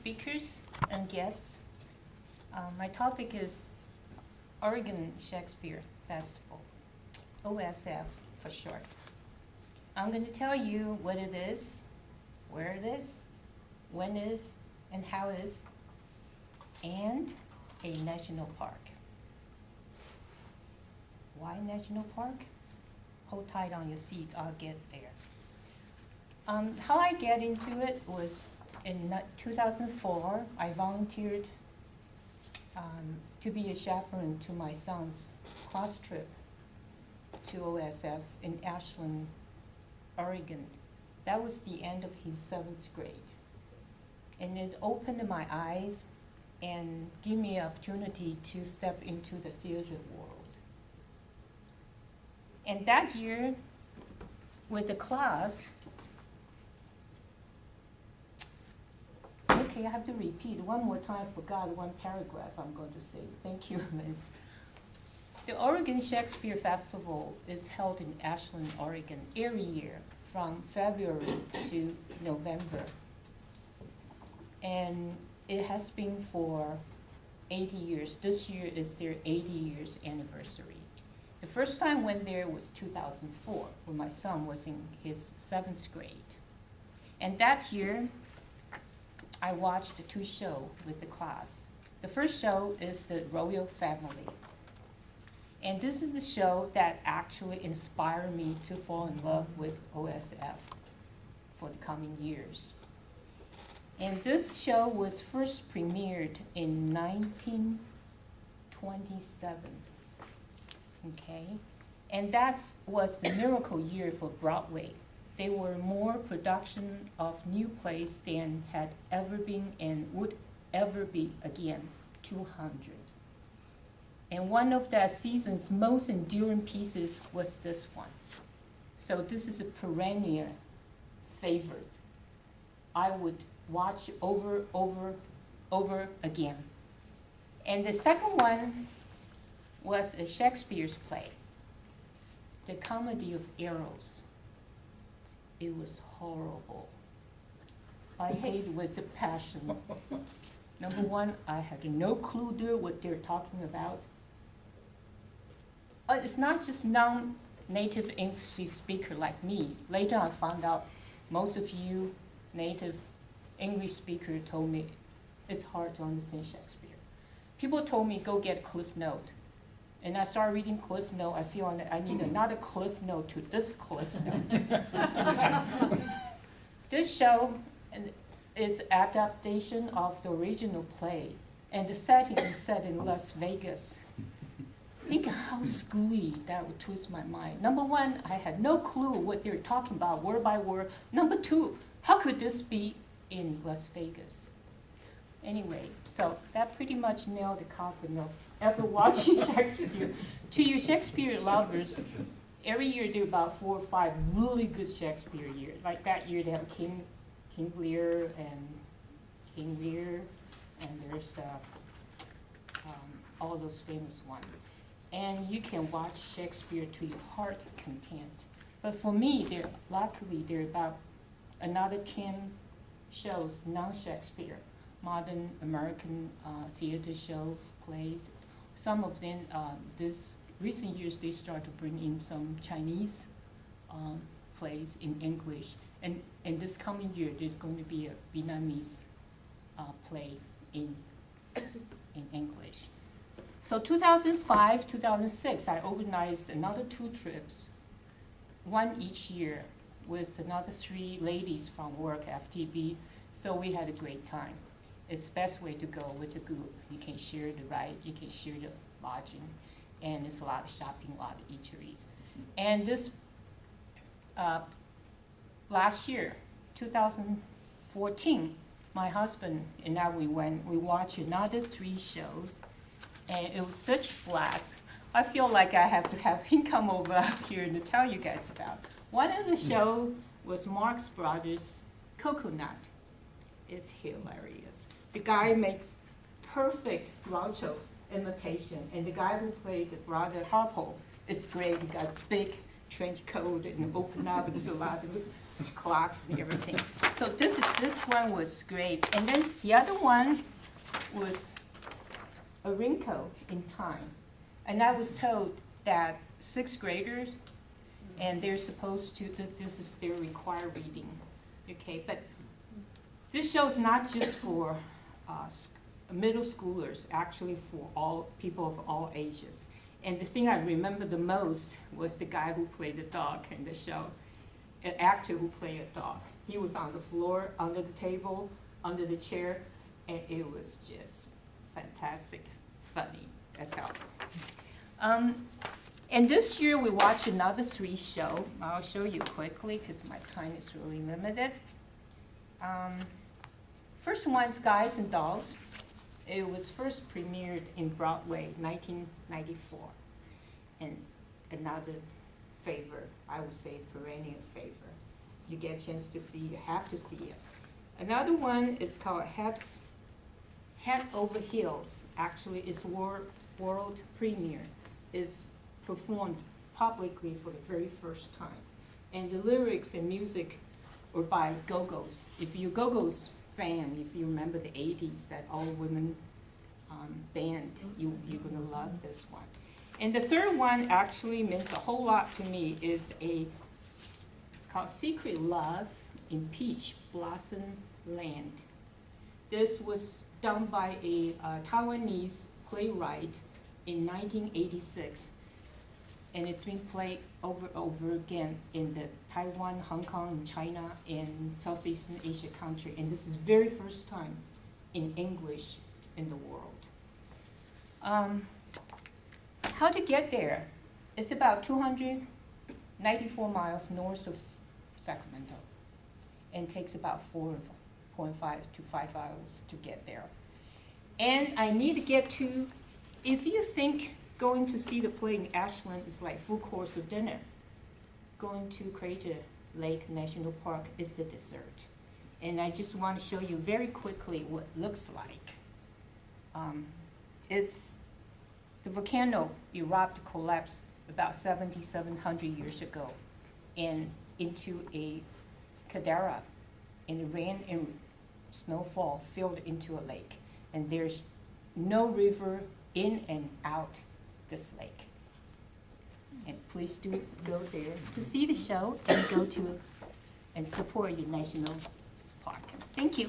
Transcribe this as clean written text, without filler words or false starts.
speakers and guests. My topic is Oregon Shakespeare Festival, OSF for short. I'm going to tell you what it is, where it is, when it is, and how it is, and a national park. Why national park? Hold tight on your seat, I'll get there. How I get into it was in 2004, I volunteered to be a chaperone to my son's class trip to OSF in Ashland, Oregon. That was the end of his 7th grade. And it opened my eyes and gave me an opportunity to step into the theater world. And that year, with the class, okay, I have to repeat one more time. I forgot one paragraph I'm going to say. Thank you, Liz. The Oregon Shakespeare Festival is held in Ashland, Oregon every year from February to November. And it has been for 80 years. This year is their 80 years anniversary. The first time I went there was 2004, when my son was in his 7th grade. And that year, I watched 2 shows with the class. The first show is The Royal Family. And this is the show that actually inspired me to fall in love with OSF for the coming years. And this show was first premiered in 1927. Okay, and that was the miracle year for Broadway. There were more production of new plays than had ever been and would ever be again, 200. And one of that season's most enduring pieces was this one. So this is a perennial favorite. I would watch over again. And the second one was a Shakespeare's play, The Comedy of Errors. It was horrible. I hate it with a passion. Number one, I had no clue what they're talking about. It's not just non-native English speaker like me. Later I found out most of you native English speaker told me it's hard to understand Shakespeare. People told me go get a Cliff Note. And I started reading Cliff Note. I feel I need another Cliff Note to this Cliff Note. This show is adaptation of the original play, and the setting is set in Las Vegas. Think how screwy that would twist my mind. Number one, I had no clue what they were talking about word by word. Number two, how could this be in Las Vegas? Anyway, so that pretty much nailed the coffin of ever watching Shakespeare. To you Shakespeare lovers, every year there are about 4 or 5 really good Shakespeare years. Like that year they have King Lear, and there's all those famous ones. And you can watch Shakespeare to your heart content. But for me, luckily there are about another 10 shows, non-Shakespeare. Modern American theater shows, plays. Some of them, this recent years, they start to bring in some Chinese plays in English. And this coming year, there's going to be a Vietnamese play in English. So 2005, 2006, I organized another 2 trips, one each year, with another 3 ladies from work, FTB. So we had a great time. It's the best way to go with the group. You can share the ride, you can share the lodging, and there's a lot of shopping, a lot of eateries. And this last year, 2014, my husband and I, we watched another 3 shows, and it was such a blast. I feel like I have to have him come over up here to tell you guys about. One of the shows was Marx Brothers' Coconut. It's hilarious. The guy makes perfect Groucho's imitation, and the guy who played the brother Harpo is great. He got big trench coat and open up. There's a lot of clocks and everything. So this one was great. And then the other one was A Wrinkle in Time. And I was told that sixth graders, and they're supposed to, this is their required reading, okay? But this show is not just for middle schoolers, actually for all people of all ages. And the thing I remember the most was the guy who played the dog in the show, an actor who played a dog. He was on the floor, under the table, under the chair, and it was just fantastic, funny as hell. And this year we watched another 3 shows. I'll show you quickly because my time is really limited. First one is Guys and Dolls. It was first premiered in Broadway, 1994. And another favorite, I would say perennial favorite. You get a chance to see, you have to see it. Another one is called Head Over Heels. Actually, it's world premiere. It's performed publicly for the very first time. And the lyrics and music were by Go-Go's. If you're Go-Go's fan, if you remember the 80s, that all-women band, you're gonna love this one. And the third one actually means a whole lot to me. It's called Secret Love in Peach Blossom Land. This was done by a Taiwanese playwright in 1986. And it's been played over and over again in the Taiwan, Hong Kong, China, and Southeastern Asia country. And this is very first time in English in the world. How to get there? It's about 294 miles north of Sacramento, and takes about 4.5 to 5 hours to get there. And I need to get to, if you think going to see the play in Ashland is like full course of dinner, going to Crater Lake National Park is the dessert. And I just want to show you very quickly what it looks like. The volcano erupted, collapsed about 7,700 years ago and into a caldera, and the rain and snowfall filled into a lake. And there's no river in and out this lake. And please do go there to see the show and go to and support your national park. Thank you.